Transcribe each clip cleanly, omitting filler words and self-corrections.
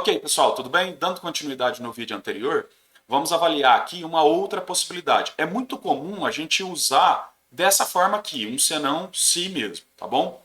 Ok, pessoal, tudo bem? Dando continuidade no vídeo anterior, vamos avaliar aqui uma outra possibilidade. É muito comum a gente usar dessa forma aqui, um senão se mesmo, tá bom?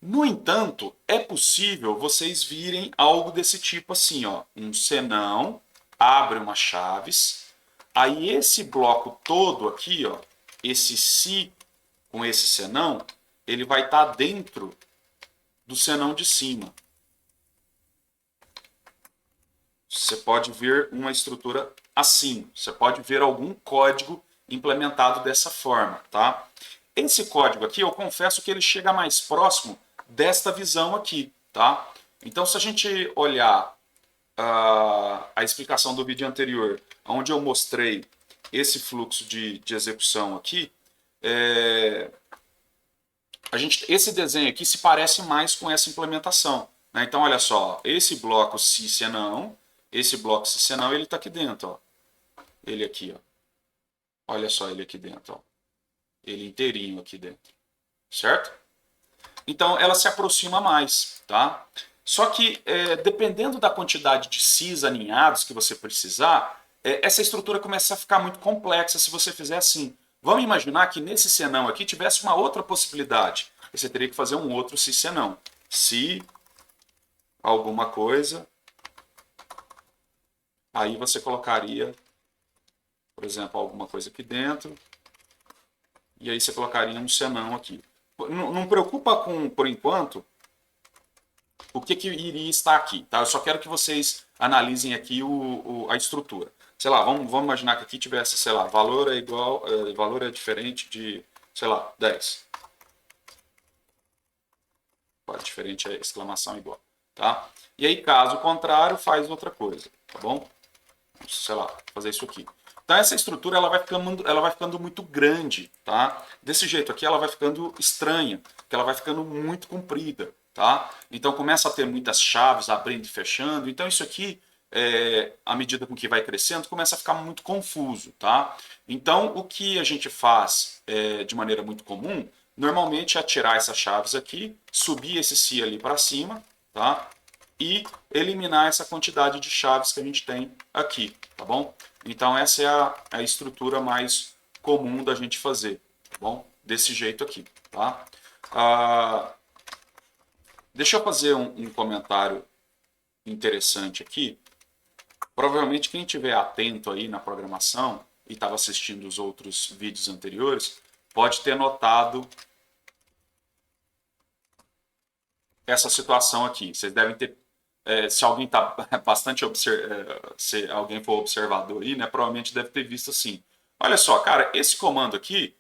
No entanto, é possível vocês virem algo desse tipo assim, ó, um senão, abre uma chaves, aí esse bloco todo aqui, ó, esse se com esse senão, ele vai estar dentro do senão de cima. Você pode ver uma estrutura assim, você pode ver algum código implementado dessa forma, tá? Esse código aqui, eu confesso que ele chega mais próximo desta visão aqui, tá? Então, se a gente olhar a explicação do vídeo anterior, onde eu mostrei esse fluxo de execução aqui, esse desenho aqui se parece mais com essa implementação, né? Então, olha só, esse bloco se senão, esse bloco se senão, ele está aqui dentro, ó. Ele aqui, ó. Olha só ele aqui dentro, ó. Ele inteirinho aqui dentro, certo? Então, ela se aproxima mais, tá? Só que, dependendo da quantidade de Cs aninhados que você precisar, essa estrutura começa a ficar muito complexa se você fizer assim. Vamos imaginar que nesse senão aqui tivesse uma outra possibilidade. Você teria que fazer um outro se senão. Se alguma coisa, aí você colocaria, por exemplo, alguma coisa aqui dentro, e aí você colocaria um senão aqui. Não preocupa com, por enquanto, o que iria estar aqui, tá? Eu só quero que vocês analisem aqui a estrutura. Sei lá, vamos imaginar que aqui tivesse, sei lá, valor é igual, valor é diferente de, sei lá, 10. Diferente é exclamação igual, tá? E aí, caso contrário, faz outra coisa, tá bom? Sei lá, fazer isso aqui. Então essa estrutura ela vai ficando muito grande, tá? Desse jeito aqui ela vai ficando estranha, porque ela vai ficando muito comprida, tá? Então começa a ter muitas chaves abrindo e fechando. Então isso aqui, à medida com que vai crescendo, começa a ficar muito confuso, tá? Então o que a gente faz de maneira muito comum, normalmente é tirar essas chaves aqui, subir esse si ali para cima, tá? E eliminar essa quantidade de chaves que a gente tem aqui, tá bom? Então essa é a estrutura mais comum da gente fazer, tá bom? Desse jeito aqui, tá? Deixa eu fazer um comentário interessante aqui. Provavelmente quem estiver atento aí na programação e estava assistindo os outros vídeos anteriores, pode ter notado essa situação aqui. Vocês devem ter se alguém tá bastante se alguém for observador aí, né, provavelmente deve ter visto assim. Olha só, cara, esse comando aqui,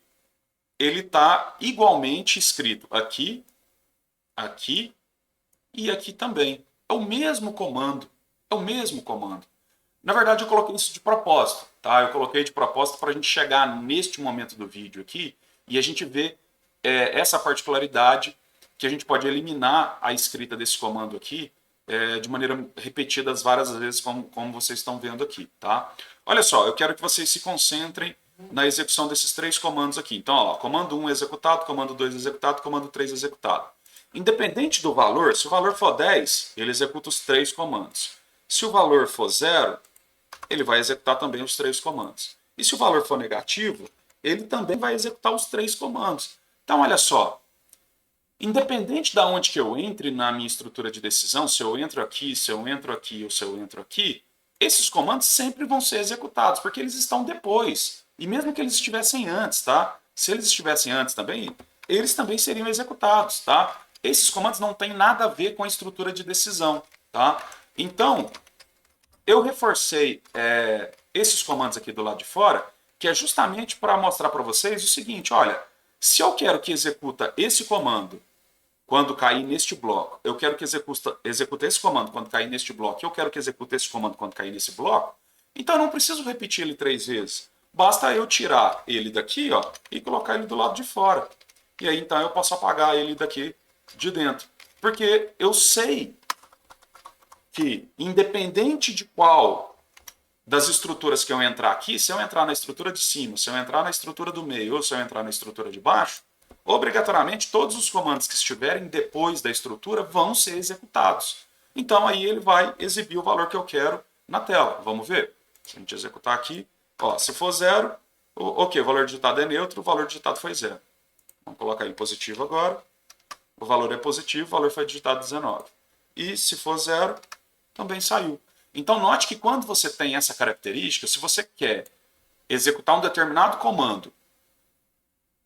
ele tá igualmente escrito aqui, aqui e aqui também. É o mesmo comando. É o mesmo comando. Na verdade, eu coloquei isso de propósito, tá? Eu coloquei de propósito para a gente chegar neste momento do vídeo aqui e a gente ver essa particularidade que a gente pode eliminar a escrita desse comando aqui de maneira repetida várias vezes, como vocês estão vendo aqui, tá? Olha só, eu quero que vocês se concentrem na execução desses três comandos aqui. Então, ó, comando 1 executado, comando 2 executado, comando 3 executado. Independente do valor, se o valor for 10, ele executa os três comandos. Se o valor for 0, ele vai executar também os três comandos. E se o valor for negativo, ele também vai executar os três comandos. Então, olha só, independente de onde que eu entre na minha estrutura de decisão, se eu entro aqui, se eu entro aqui ou se eu entro aqui, esses comandos sempre vão ser executados, porque eles estão depois. E mesmo que eles estivessem antes, tá? Se eles estivessem antes também, eles também seriam executados, tá? Esses comandos não têm nada a ver com a estrutura de decisão, tá? Então, eu reforcei esses comandos aqui do lado de fora, que é justamente para mostrar para vocês o seguinte, olha, se eu quero que executa esse comando quando cair neste bloco, eu quero que execute esse comando quando cair neste bloco, eu quero que execute esse comando quando cair nesse bloco, então eu não preciso repetir ele 3 vezes. Basta eu tirar ele daqui, ó, e colocar ele do lado de fora. E aí então eu posso apagar ele daqui de dentro. Porque eu sei que, independente de qual das estruturas que eu entrar aqui, se eu entrar na estrutura de cima, se eu entrar na estrutura do meio ou se eu entrar na estrutura de baixo, obrigatoriamente todos os comandos que estiverem depois da estrutura vão ser executados. Então aí ele vai exibir o valor que eu quero na tela. Vamos ver? Se a gente executar aqui, ó, se for 0, ok, o valor digitado é neutro, o valor digitado foi 0. Vamos colocar em positivo agora. O valor é positivo, o valor foi digitado 19. E se for 0, também saiu. Então note que quando você tem essa característica, se você quer executar um determinado comando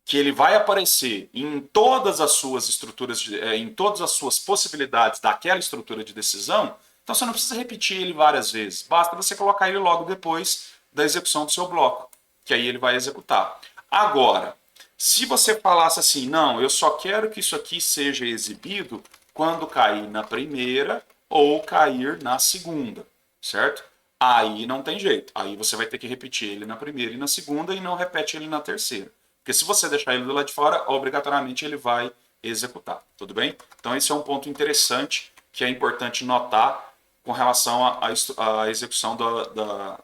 que ele vai aparecer em todas as suas estruturas, em todas as suas possibilidades daquela estrutura de decisão, então você não precisa repetir ele várias vezes. Basta você colocar ele logo depois da execução do seu bloco, que aí ele vai executar. Agora, se você falasse assim, não, eu só quero que isso aqui seja exibido quando cair na primeira ou cair na segunda, certo? Aí não tem jeito. Aí você vai ter que repetir ele na primeira e na segunda e não repete ele na terceira. Porque se você deixar ele do lado de fora, obrigatoriamente ele vai executar. Tudo bem? Então esse é um ponto interessante que é importante notar com relação à execução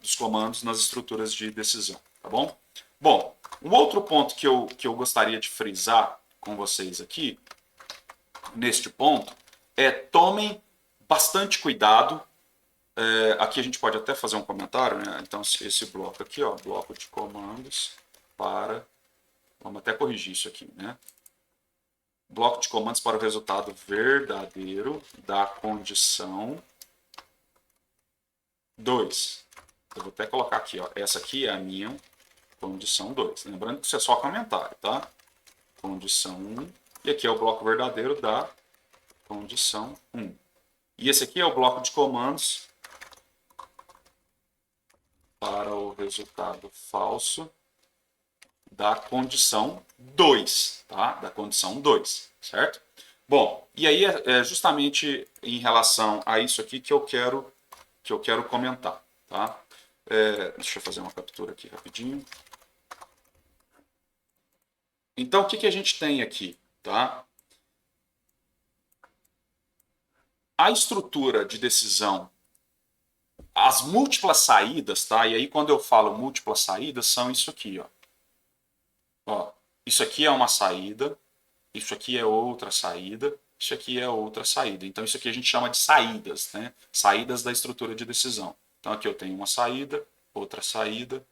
dos comandos nas estruturas de decisão. Tá bom? Bom, um outro ponto que eu gostaria de frisar com vocês aqui, neste ponto, é tomem bastante cuidado. Aqui a gente pode até fazer um comentário, né? Então esse bloco aqui, ó, bloco de comandos para... Vamos até corrigir isso aqui, né? Bloco de comandos para o resultado verdadeiro da condição 2. Eu vou até colocar aqui, ó. Essa aqui é a minha condição 2. Lembrando que isso é só comentário, tá? Condição 1. E aqui é o bloco verdadeiro da condição 1. E esse aqui é o bloco de comandos para o resultado falso da condição 2, tá? Da condição 2, certo? Bom, e aí é justamente em relação a isso aqui que eu quero comentar, tá? Deixa eu fazer uma captura aqui rapidinho. Então, o que a gente tem aqui, tá? A estrutura de decisão, as múltiplas saídas, tá? E aí quando eu falo múltiplas saídas, são isso aqui, ó. Ó, isso aqui é uma saída, isso aqui é outra saída, isso aqui é outra saída. Então isso aqui a gente chama de saídas, né? Saídas da estrutura de decisão. Então aqui eu tenho uma saída, outra saída,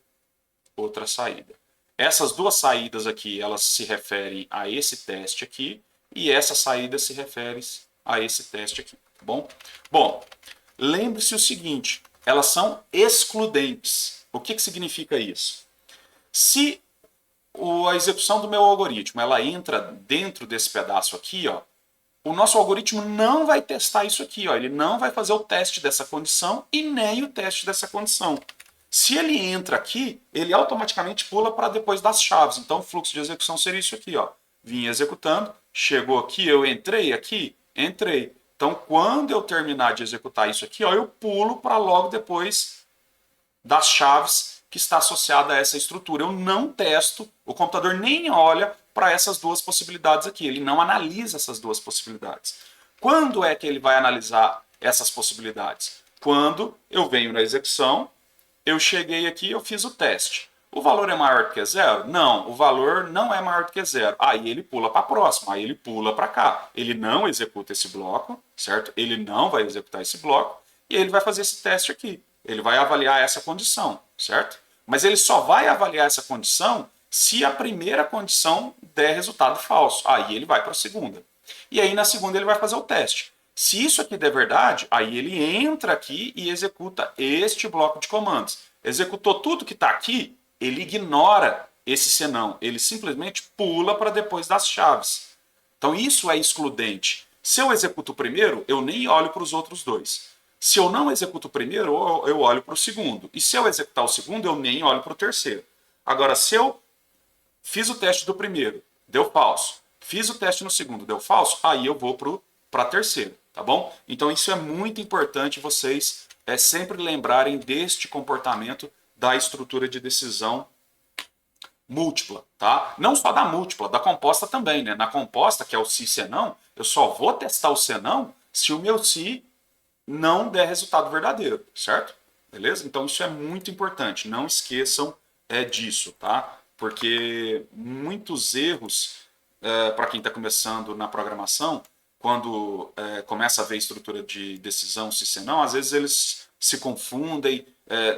outra saída. Essas duas saídas aqui, elas se referem a esse teste aqui, e essa saída se refere a esse teste aqui, tá bom? Bom, lembre-se o seguinte, elas são excludentes. O que significa isso? Se a execução do meu algoritmo ela entra dentro desse pedaço aqui, ó, o nosso algoritmo não vai testar isso aqui, ó, ele não vai fazer o teste dessa condição e nem o teste dessa condição. Se ele entra aqui, ele automaticamente pula para depois das chaves. Então o fluxo de execução seria isso aqui, ó. Vim executando, chegou aqui, eu entrei aqui, entrei. Então quando eu terminar de executar isso aqui, ó, eu pulo para logo depois das chaves que está associada a essa estrutura. Eu não testo, o computador nem olha para essas duas possibilidades aqui, ele não analisa essas duas possibilidades. Quando é que ele vai analisar essas possibilidades? Quando eu venho na execução, eu cheguei aqui, eu fiz o teste. O valor é maior do que zero? Não, o valor não é maior do que zero. Aí ele pula para a próxima, aí ele pula para cá. Ele não executa esse bloco, certo? Ele não vai executar esse bloco e ele vai fazer esse teste aqui. Ele vai avaliar essa condição, certo? Mas ele só vai avaliar essa condição se a primeira condição der resultado falso. Aí ele vai para a segunda. E aí na segunda ele vai fazer o teste. Se isso aqui der verdade, aí ele entra aqui e executa este bloco de comandos. Executou tudo que está aqui, ele ignora esse senão. Ele simplesmente pula para depois das chaves. Então isso é excludente. Se eu executo o primeiro, eu nem olho para os outros dois. Se eu não executo o primeiro, eu olho para o segundo. E se eu executar o segundo, eu nem olho para o terceiro. Agora, se eu fiz o teste do primeiro, deu falso. Fiz o teste no segundo, deu falso, aí eu vou para a terceira, tá bom? Então isso é muito importante vocês sempre lembrarem deste comportamento da estrutura de decisão múltipla, tá? Não só da múltipla, da composta também, né? Na composta, que é o se senão, eu só vou testar o senão se o meu se não der resultado verdadeiro, certo? Beleza? Então isso é muito importante, não esqueçam disso, tá? Porque muitos erros, para quem está começando na programação, quando começa a ver estrutura de decisão, se senão, às vezes eles se confundem,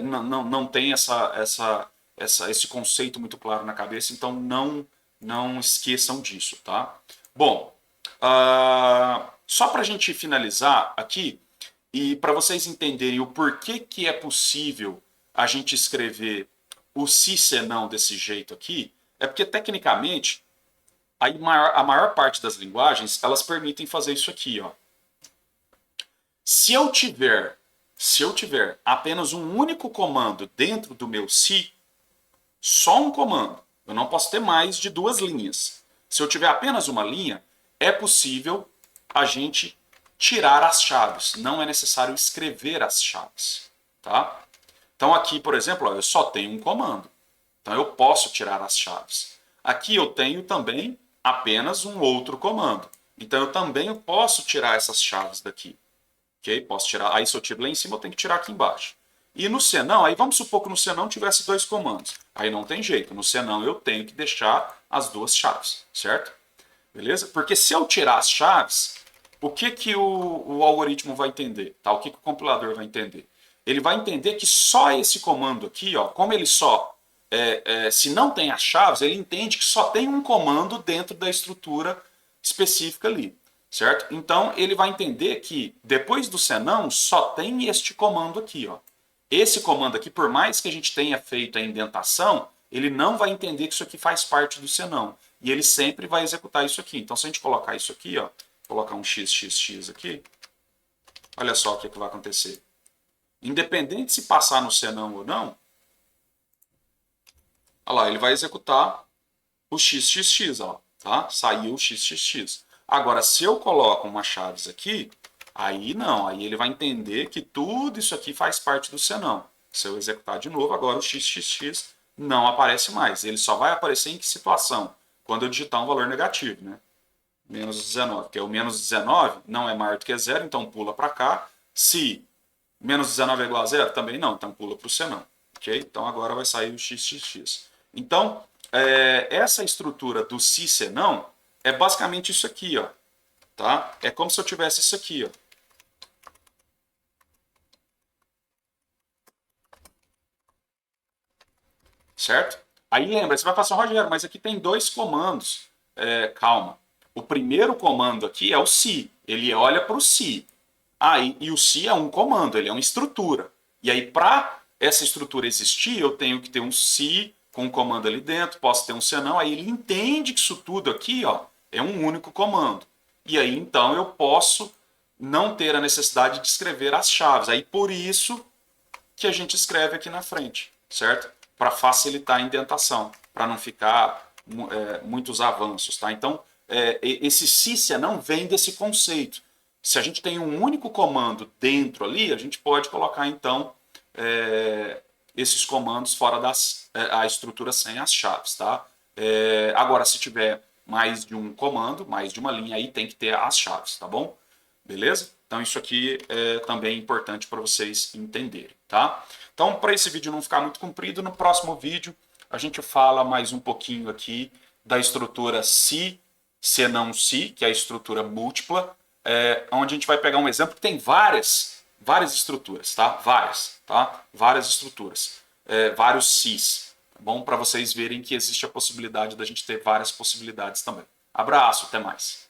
não tem esse conceito muito claro na cabeça, então não esqueçam disso, tá? Bom, só para a gente finalizar aqui, e para vocês entenderem o porquê que é possível a gente escrever o se senão desse jeito aqui, é porque tecnicamente a maior parte das linguagens elas permitem fazer isso aqui, ó. Se eu tiver apenas um único comando dentro do meu se, só um comando, eu não posso ter mais de duas linhas. Se eu tiver apenas uma linha, é possível a gente tirar as chaves. Não é necessário escrever as chaves, tá? Então aqui, por exemplo, ó, eu só tenho um comando. Então eu posso tirar as chaves. Aqui eu tenho também apenas um outro comando. Então eu também posso tirar essas chaves daqui. Ok? Posso tirar. Aí se eu tiro lá em cima, eu tenho que tirar aqui embaixo. E no senão, aí vamos supor que no senão tivesse dois comandos. Aí não tem jeito. No senão eu tenho que deixar as duas chaves, certo? Beleza? Porque se eu tirar as chaves, o que o algoritmo vai entender? Tá? O que o compilador vai entender? Ele vai entender que só esse comando aqui, ó, como ele só se não tem as chaves, ele entende que só tem um comando dentro da estrutura específica ali, certo? Então ele vai entender que depois do senão só tem este comando aqui, ó. Esse comando aqui, por mais que a gente tenha feito a indentação, ele não vai entender que isso aqui faz parte do senão. E ele sempre vai executar isso aqui. Então se a gente colocar isso aqui, ó, colocar um xxx aqui, olha só o que vai acontecer. Independente se passar no senão ou não, olha lá, ele vai executar o xxx, ó, tá? Saiu o xxx. Agora, se eu coloco umas chaves aqui, aí não, aí ele vai entender que tudo isso aqui faz parte do senão. Se eu executar de novo, agora o xxx não aparece mais. Ele só vai aparecer em que situação? Quando eu digitar um valor negativo, né? Menos 19, porque o menos 19 não é maior do que zero, então pula para cá. Se menos 19 é igual a zero, também não, então pula para o senão. Ok? Então agora vai sair o xxx. Então, essa estrutura do se senão é basicamente isso aqui, ó, tá? É como se eu tivesse isso aqui, ó. Certo? Aí lembra, você vai falar assim, Rogério, mas aqui tem dois comandos. Calma. O primeiro comando aqui é o se. Ele olha para o se. E o se é um comando, ele é uma estrutura. E aí, para essa estrutura existir, eu tenho que ter um se com um comando ali dentro, posso ter um senão, aí ele entende que isso tudo aqui, ó, é um único comando. E aí, então, eu posso não ter a necessidade de escrever as chaves. Aí, por isso que a gente escreve aqui na frente, certo? Para facilitar a indentação, para não ficar muitos avanços, tá? Então, esse se senão vem desse conceito. Se a gente tem um único comando dentro ali, a gente pode colocar, então, esses comandos fora a estrutura sem as chaves, tá? Agora, se tiver mais de um comando, mais de uma linha, aí tem que ter as chaves, tá bom? Beleza? Então isso aqui é também importante para vocês entenderem, tá? Então, para esse vídeo não ficar muito comprido, no próximo vídeo a gente fala mais um pouquinho aqui da estrutura se, senão se, que é a estrutura múltipla, onde a gente vai pegar um exemplo que tem várias estruturas, tá? Várias estruturas, vários sis, tá bom? Para vocês verem que existe a possibilidade da gente ter várias possibilidades também. Abraço, até mais.